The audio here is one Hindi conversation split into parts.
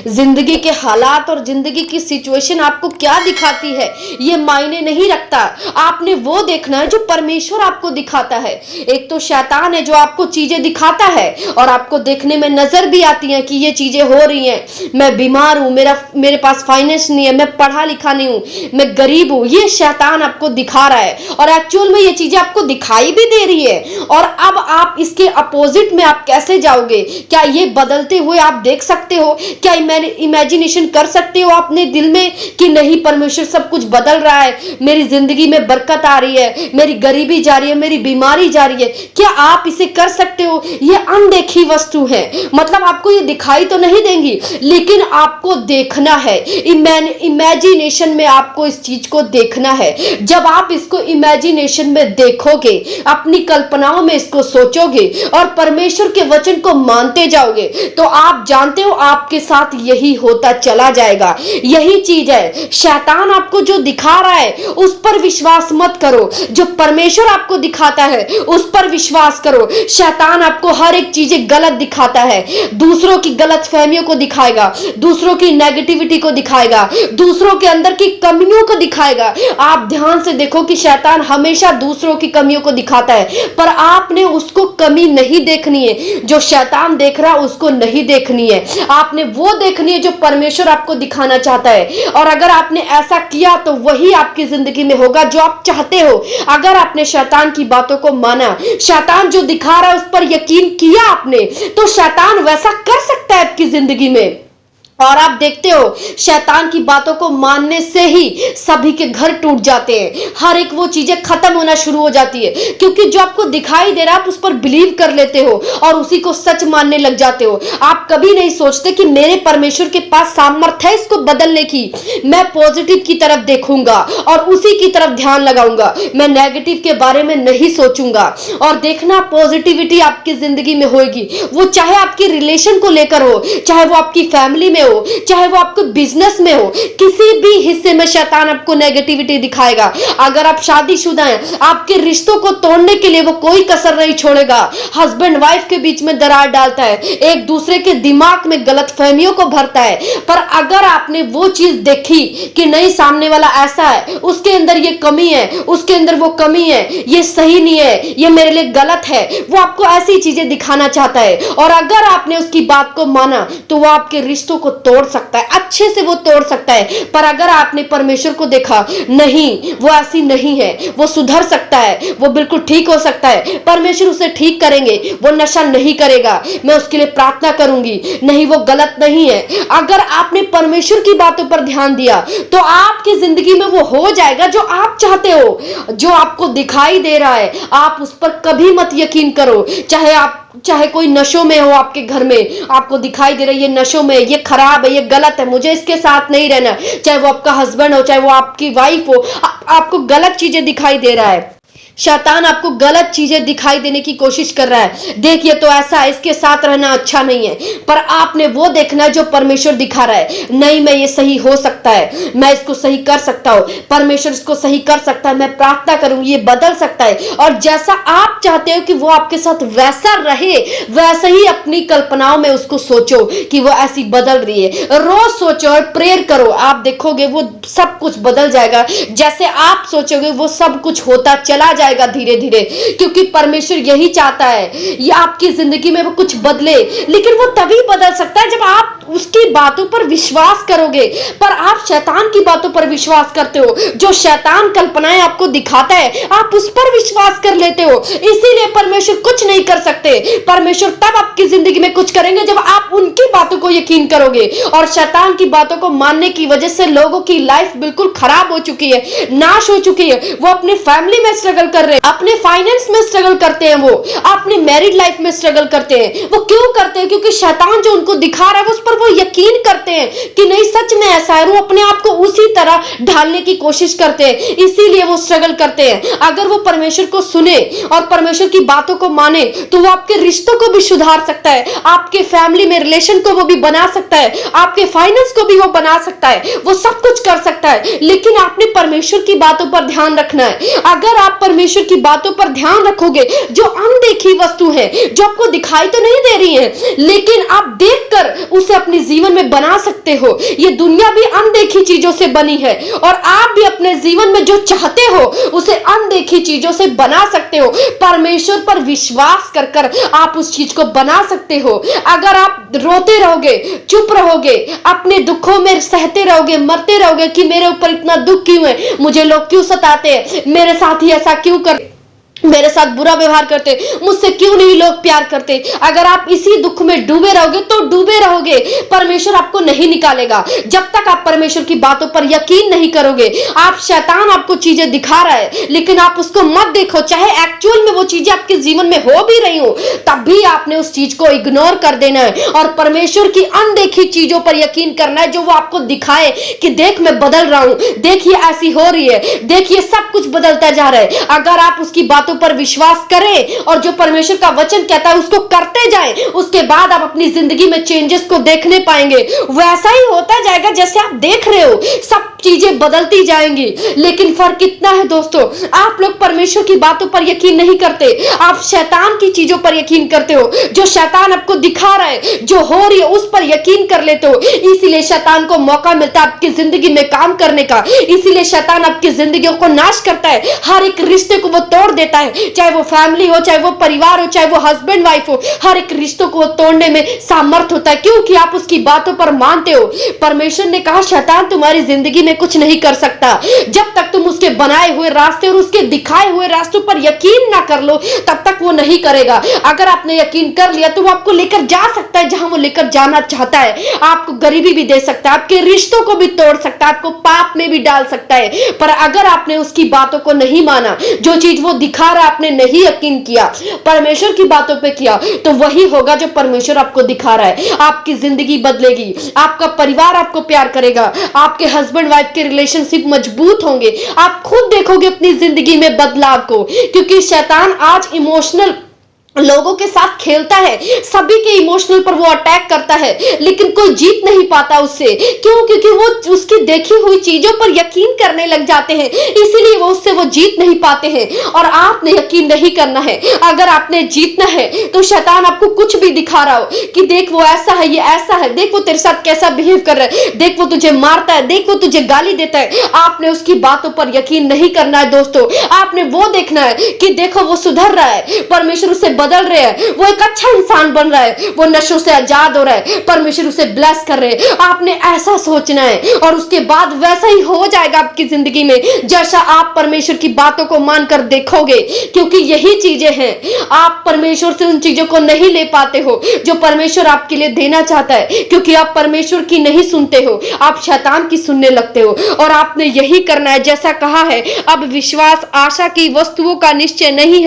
जिंदगी के हालात और जिंदगी की सिचुएशन आपको क्या दिखाती है ये मायने नहीं रखता। आपने वो देखना है जो परमेश्वर आपको दिखाता है। एक तो शैतान है जो आपको चीजें दिखाता है और आपको देखने में नजर भी आती है कि ये चीजें हो रही हैं, मैं बीमार हूं, मेरे पास फाइनेंस नहीं है, मैं पढ़ा लिखा नहीं हूं, मैं गरीब हूं, ये शैतान आपको दिखा रहा है और एक्चुअल में ये चीजें आपको दिखाई भी दे रही है। और अब आप इसके अपोजिट में आप कैसे जाओगे? क्या ये बदलते हुए आप देख सकते हो? क्या इमेजिनेशन कर सकते हो अपने दिल में कि नहीं, परमेश्वर सब कुछ बदल रहा है, मेरी जिंदगी में बरकत आ रही है, मेरी गरीबी जा रही है, मेरी बीमारी जा रही है? क्या आप इसे कर सकते हो? ये अनदेखी वस्तु है, मतलब आपको ये दिखाई तो नहीं देंगी लेकिन आपको देखना है। इमेजिनेशन में आपको इस चीज को देखना है। जब आप इसको इमेजिनेशन में देखोगे, अपनी कल्पनाओं में इसको सोचोगे और परमेश्वर के वचन को मानते जाओगे तो आप जानते हो आपके साथ यही होता चला जाएगा। यही चीज है, शैतान आपको जो दिखा रहा है उस पर विश्वास मत करो, जो परमेश्वर आपको दिखाता है उस पर विश्वास करो। शैतान आपको हर एक चीजें गलत दिखाता है, दूसरों की गलत फहमियों को दिखाएगा, दूसरों की नेगेटिविटी को दिखाएगा, दूसरों के अंदर की कमियों को दिखाएगा। आप ध्यान से देखो कि शैतान हमेशा दूसरों की कमियों को दिखाता है, पर आपने उसको कमी नहीं देखनी है। जो शैतान देख रहा है उसको नहीं देखनी है, आपने वो देखनी है जो परमेश्वर आपको दिखाना चाहता है। और अगर आपने ऐसा किया तो वही आपकी जिंदगी में होगा जो आप चाहते हो। अगर आपने शैतान की बातों को माना, शैतान जो दिखा रहा है उस पर यकीन किया आपने, तो शैतान वैसा कर सकता है आपकी जिंदगी में। और आप देखते हो शैतान की बातों को मानने से ही सभी के घर टूट जाते हैं, हर एक वो चीजें खत्म होना शुरू हो जाती है, क्योंकि जो आपको दिखाई दे रहा है आप उस पर बिलीव कर लेते हो और उसी को सच मानने लग जाते हो। आप कभी नहीं सोचते कि मेरे परमेश्वर के पास सामर्थ्य है इसको बदलने की, मैं पॉजिटिव की तरफ देखूंगा और उसी की तरफ ध्यान लगाऊंगा, मैं नेगेटिव के बारे में नहीं सोचूंगा। और देखना पॉजिटिविटी आपकी जिंदगी में होगी, वो चाहे आपकी रिलेशन को लेकर हो, चाहे वो आपकी फैमिली में हो, चाहे वो आपको बिजनेस में हो, किसी भी हिस्से में शैतान आपको नेगेटिविटी दिखाएगा। अगर आप शादीशुदा हैं, आपके रिश्तों को तोड़ने के लिए वो कोई कसर नहीं छोड़ेगा। हस्बैंड वाइफ के बीच में दरार डालता है, एक दूसरे के दिमाग में गलत फहमियों को भरता है। पर अगर आपने वो चीज देखी कि नहीं, सामने वाला ऐसा है, उसके अंदर ये कमी है, उसके अंदर वो कमी है, ये सही नहीं है, ये मेरे लिए गलत है, वो आपको ऐसी चीजें दिखाना चाहता है। और अगर आपने उसकी बात को माना तो वो आपके रिश्तों को तोड़ सकता है, अच्छे से वो तोड़ सकता है। पर अगर आपने परमेश्वर को देखा, नहीं वो ऐसी नहीं है, वो सुधर सकता है, वो बिल्कुल ठीक हो सकता है, परमेश्वर उसे ठीक करेंगे, वो नशा नहीं करेगा, मैं उसके लिए प्रार्थना करूंगी, नहीं वो गलत नहीं है। अगर आपने परमेश्वर की बातों पर ध्यान दिया तो आपकी जिंदगी में वो हो जाएगा जो आप चाहते हो। जो आपको दिखाई दे रहा है आप उस पर कभी मत यकीन करो, चाहे कोई नशों में हो, आपके घर में आपको दिखाई दे रहा है ये नशों में, ये खराब है, ये गलत है, मुझे इसके साथ नहीं रहना, चाहे वो आपका हस्बैंड हो, चाहे वो आपकी वाइफ हो, आपको गलत चीजें दिखाई दे रहा है, शैतान आपको गलत चीजें दिखाई देने की कोशिश कर रहा है, देखिए तो ऐसा है, इसके साथ रहना अच्छा नहीं है। पर आपने वो देखना है जो परमेश्वर दिखा रहा है, नहीं मैं ये सही हो सकता है, मैं इसको सही कर सकता हूं, परमेश्वर इसको सही कर सकता है, मैं प्रार्थना करूंगी ये बदल सकता है। और जैसा आप चाहते हो कि वो आपके साथ वैसा रहे, वैसे ही अपनी कल्पनाओं में उसको सोचो कि वो ऐसी बदल रही है। रोज सोचो और प्रेयर करो, आप देखोगे वो सब कुछ बदल जाएगा। जैसे आप सोचोगे वो सब कुछ होता चला जाएगा धीरे धीरे, क्योंकि परमेश्वर यही चाहता है ये आपकी जिंदगी में वो कुछ बदले। लेकिन वो तभी बदल सकता है जब आप उसकी बातों पर विश्वास करोगे। पर आप शैतान की बातों पर विश्वास करते हो, जो शैतान कल्पनाएं आपको दिखाता है आप उस पर विश्वास कर लेते हो, इसीलिए परमेश्वर कुछ नहीं कर सकते। परमेश्वर तब आपकी जिंदगी में कुछ करेंगे जब आप उनकी बातों को यकीन करोगे। और शैतान की बातों को मानने की वजह से लोगों की लाइफ बिल्कुल खराब हो चुकी है, नाश हो चुकी है। वो अपने फैमिली में स्ट्रगल कर रहे हैं, अपने फाइनेंस में स्ट्रगल करते हैं, वो अपने मैरिड लाइफ में स्ट्रगल करते हैं। वो क्यों करते हैं? क्योंकि शैतान जो उनको दिखा रहा है उस पर वो यकीन करते हैं कि नहीं सच में ऐसा है, वो अपने आप को उसी तरह ढालने की कोशिश करते हैं, इसीलिए वो स्ट्रगल करते हैं। अगर वो परमेश्वर को सुने और परमेश्वर की बातों को माने तो वो आपके रिश्तों को भी सुधार सकता है, आपके फैमिली में रिलेशन को वो भी बना सकता है, आपके फाइनेंस को भी वो बना सकता है, वो सब कुछ कर सकता है। लेकिन आपने परमेश्वर की बातों पर ध्यान रखना है। अगर आप परमेश्वर की बातों पर ध्यान रखोगे, जो अनदेखी वस्तु है, जो आपको दिखाई तो नहीं दे रही है लेकिन आप देखकर उसे अपने जीवन में बना बना सकते हो। ये दुनिया भी अनदेखी चीजों से बनी है और आप भी अपने जीवन में जो चाहते हो उसे अनदेखी चीजों से बना सकते हो। परमेश्वर पर विश्वास कर कर आप उस चीज को बना सकते हो। अगर आप रोते रहोगे, चुप रहोगे, अपने दुखों में सहते रहोगे, मरते रहोगे कि मेरे ऊपर इतना दुख क्यों है, मुझे लोग क्यों सताते हैं, मेरे साथ ही ऐसा क्यों कर, मेरे साथ बुरा व्यवहार करते, मुझसे क्यों नहीं लोग प्यार करते, अगर आप इसी दुख में डूबे रहोगे तो डूबे रहोगे। परमेश्वर आपको नहीं निकालेगा जब तक आप परमेश्वर की बातों पर यकीन नहीं करोगे। आप शैतान आपको चीजें दिखा रहा है लेकिन आप उसको मत देखो, चाहे एक्चुअल में वो चीजें आपके जीवन में हो भी रही हो, तब भी आपने उस चीज को इग्नोर कर देना है और परमेश्वर की अनदेखी चीजों पर यकीन करना है, जो वो आपको दिखाए कि देख मैं बदल रहा हूं, देखिए ऐसी हो रही है, देखिए सब कुछ बदलता जा रहा है। अगर आप उसकी बातों पर विश्वास करें और जो परमेश्वर का वचन कहता है उसको करते जाएं, उसके बाद आप अपनी जिंदगी में चेंजेस को देखने पाएंगे। वैसा ही होता जाएगा जैसे आप देख रहे हो, सब चीजें बदलती जाएंगी। लेकिन फर्क इतना है दोस्तों, आप लोग परमेश्वर की बातों पर यकीन नहीं करते, आप शैतान की चीजों पर यकीन करते हो। जो शैतान आपको दिखा रहा है, जो हो रही है, उस पर यकीन कर लेते हो। इसीलिए शैतान को मौका मिलता है आपकी जिंदगी में काम करने का, इसीलिए शैतान आपकी जिंदगियों को नाश करता है। हर एक रिश्ते को वो तोड़ देता है, चाहे वो फैमिली हो, चाहे वो परिवार हो, चाहे वो हस्बैंड वाइफ हो, हर एक रिश्तों को तोड़ने में सामर्थ होता है, क्योंकि आप उसकी बातों पर मानते हो। परमेश्वर ने कहा शैतान तुम्हारी जिंदगी में कुछ नहीं कर सकता जब तक तुम उसके बनाए हुए रास्ते और उसके दिखाए हुए रास्तों पर यकीन ना कर लो, तब तक वो नहीं करेगा। अगर आपने यकीन कर लिया तो वो आपको लेकर जा सकता है जहां वो लेकर जाना चाहता है। आपको गरीबी भी दे सकता है, आपके रिश्तों को भी तोड़ सकता है, आपको पाप में भी डाल सकता है। पर अगर आपने उसकी बातों को नहीं माना, जो चीज वो दिखा रहा है आपने नहीं यकीन किया, परमेश्वर की बातों पे किया, तो वही होगा जो परमेश्वर आपको दिखा रहा है। आपकी जिंदगी बदलेगी, आपका परिवार आपको प्यार करेगा, आपके हस्बैंड वाइफ के रिलेशनशिप मजबूत होंगे, आप खुद देखोगे अपनी जिंदगी में बदलाव को। क्योंकि शैतान आज इमोशनल लोगों के साथ खेलता है, सभी के इमोशनल पर वो अटैक करता है, लेकिन कोई जीत नहीं पाता उससे। क्यों? क्योंकि वो उसकी देखी हुई चीजों पर यकीन करने लग जाते हैं, इसीलिए वो उससे वो जीत नहीं पाते हैं। और आपने यकीन नहीं करना है। अगर आपने जीतना है तो शैतान आपको कुछ भी दिखा रहा हो कि देख वो ऐसा है, ये ऐसा है, देख वो तेरे साथ कैसा बिहेव कर रहा है, देख वो तुझे मारता है, देख वो तुझे गाली देता है, आपने उसकी बातों पर यकीन नहीं करना है दोस्तों। आपने वो देखना है कि देखो वो सुधर रहा है, परमेश्वर उसे बदल रहे हैं, वो एक अच्छा इंसान बन रहा है, वो नशों से आजाद हो रहा है, परमेश्वर उसे ब्लेस कर रहे हैं। आपने ऐसा सोचना है और उसके बाद वैसा ही हो जाएगा आपकी जिंदगी में जैसा आप परमेश्वर की बातों को मानकर देखोगे। क्योंकि यही चीजें हैं, आप परमेश्वर से उन चीजों को नहीं ले पाते हो जो परमेश्वर आपके लिए देना चाहता है, क्योंकि आप परमेश्वर की नहीं सुनते हो, आप शैतान की सुनने लगते हो। और आपने यही करना है जैसा कहा है, अब विश्वास आशा की वस्तुओं का निश्चय नहीं,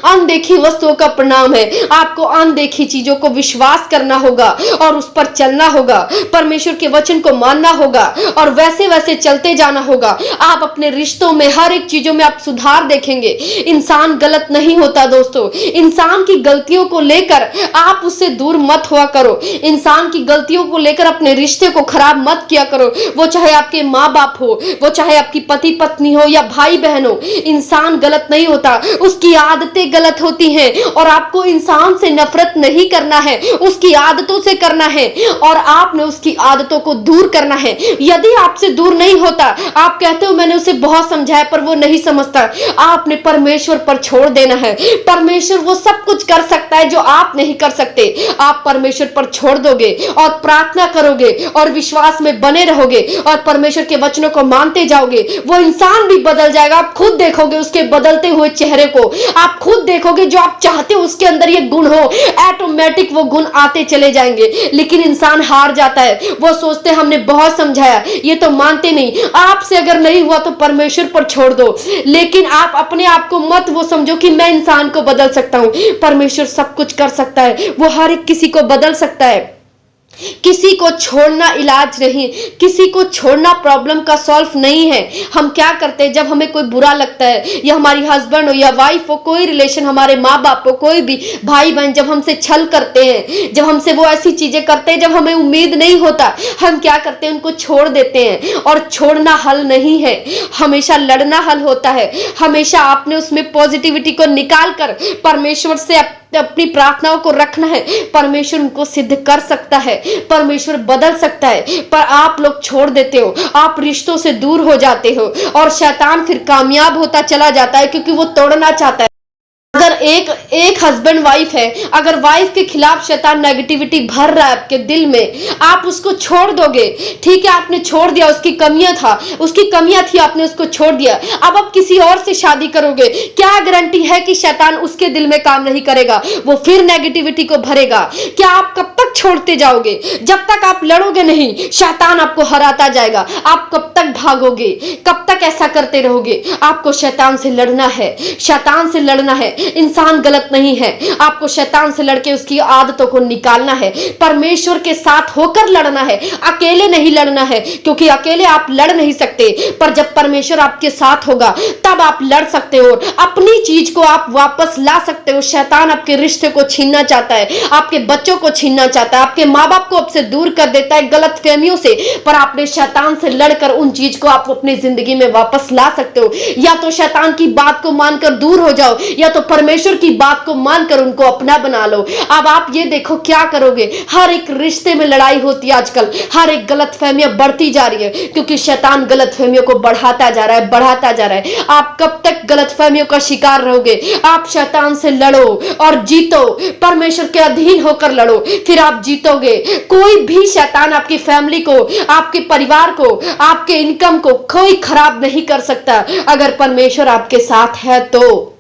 अनदेखी वस्तुओं का परिणाम है। आपको अनदेखी चीजों को विश्वास करना होगा और उस पर चलना होगा, परमेश्वर के वचन को मानना होगा और वैसे वैसे चलते जाना होगा। आप अपने रिश्तों में हर एक चीजों में आप सुधार देखेंगे। इंसान गलत नहीं होता दोस्तों, इंसान की गलतियों को लेकर आप उससे दूर मत हुआ करो, इंसान की गलतियों को लेकर अपने रिश्ते को खराब मत किया करो। वो चाहे आपके माँ बाप हो, वो चाहे आपकी पति पत्नी हो या भाई बहन हो, इंसान गलत नहीं होता, उसकी आदतें गलत होती हैं। और आपको इंसान से नफरत नहीं करना है, उसकी आदतों से करना है और आपने उसकी आदतों को दूर करना है। यदि आपसे दूर नहीं होता, आप कहते हो मैंने उसे बहुत समझाया पर वो नहीं समझता, आपने परमेश्वर पर छोड़ देना है। परमेश्वर वो सब कुछ कर सकता है जो आप नहीं कर सकते। आप परमेश्वर पर छोड़ दोगे और प्रार्थना करोगे और विश्वास में बने रहोगे और परमेश्वर के वचनों को मानते जाओगे, वो इंसान भी बदल जाएगा। आप खुद देखोगे उसके बदलते हुए चेहरे को, आप खुद देखोगे जो आप चाहते हो उसके अंदर ये गुण हो, ऑटोमेटिक वो गुण आते चले जाएंगे। लेकिन इंसान हार जाता है, वो सोचते हमने बहुत समझाया, ये तो मानते नहीं। आपसे अगर नहीं हुआ तो परमेश्वर पर छोड़ दो, लेकिन आप अपने आप को मत वो समझो कि मैं इंसान को बदल सकता हूं। परमेश्वर सब कुछ कर सकता है, वो हर एक किसी को बदल सकता है। किसी को छोड़ना इलाज नहीं, किसी को छोड़ना प्रॉब्लम का सॉल्व नहीं है। हम क्या करते हैं, जब हमें कोई बुरा लगता है या हमारी हस्बैंड हो या वाइफ हो, कोई रिलेशन, हमारे माँ बाप हो, कोई भी भाई बहन जब हमसे छल करते हैं, जब हमसे वो ऐसी चीजें करते हैं जब हमें उम्मीद नहीं होता, हम क्या करते हैं, उनको छोड़ देते हैं। और छोड़ना हल नहीं है, हमेशा लड़ना हल होता है। हमेशा आपने उसमें पॉजिटिविटी को निकाल कर परमेश्वर से अपनी प्रार्थनाओं को रखना है, परमेश्वर उनको सिद्ध कर सकता है, परमेश्वर बदल सकता है। पर आप लोग छोड़ देते हो, आप रिश्तों से दूर हो जाते हो और शैतान फिर कामयाब होता चला जाता है, क्योंकि वो तोड़ना चाहता है। अगर एक हस्बैंड वाइफ है, अगर वाइफ के खिलाफ शैतान नेगेटिविटी भर रहा है आपके दिल में, आप उसको छोड़ दोगे, ठीक है, आपने छोड़ दिया, उसकी कमियां थी, आपने उसको छोड़ दिया, अब आप किसी और से शादी करोगे, क्या गारंटी है कि शैतान उसके दिल में काम नहीं करेगा, वो फिर नेगेटिविटी को भरेगा? क्या आप कब तक छोड़ते जाओगे? जब तक आप लड़ोगे नहीं, शैतान आपको हराता जाएगा। आप कब तक भागोगे? कब तक ऐसा करते रहोगे? आपको शैतान से लड़ना है, शैतान से लड़ना है। इंसान गलत नहीं है, आपको शैतान से लड़के उसकी आदतों को निकालना है, परमेश्वर के साथ होकर लड़ना है, अकेले नहीं लड़ना है, क्योंकि अकेले आप लड़ नहीं सकते, पर जब परमेश्वर आपके साथ होगा तब आप लड़ सकते हो, अपनी चीज को आप वापस ला सकते हो। शैतान आपके रिश्ते को छीनना चाहता है, आपके बच्चों को छीनना चाहता है, आपके माँ बाप को आपसे दूर कर देता है गलत फहमियों से, पर आपने शैतान से लड़कर उन चीज को आप अपनी जिंदगी में वापस ला सकते हो। या तो शैतान की बात को मानकर दूर हो जाओ, या तो परमेश्वर की बात को मानकर उनको अपना बना लो। अब आप ये देखो क्या करोगे। हर एक रिश्ते में लड़ाई होती है आजकल, हर एक गलतफहमियां बढ़ती जा रही है, क्योंकि शैतान गलतफहमियों को बढ़ाता जा रहा है, बढ़ाता जा रहा है। आप कब तक गलतफहमियों का शिकार रहोगे? आप शैतान से लड़ो और जीतो, परमेश्वर के अधीन होकर लड़ो, फिर आप जीतोगे। कोई भी शैतान आपकी फैमिली को, आपके परिवार को, आपके इनकम को कोई खराब नहीं कर सकता, अगर परमेश्वर आपके साथ है तो।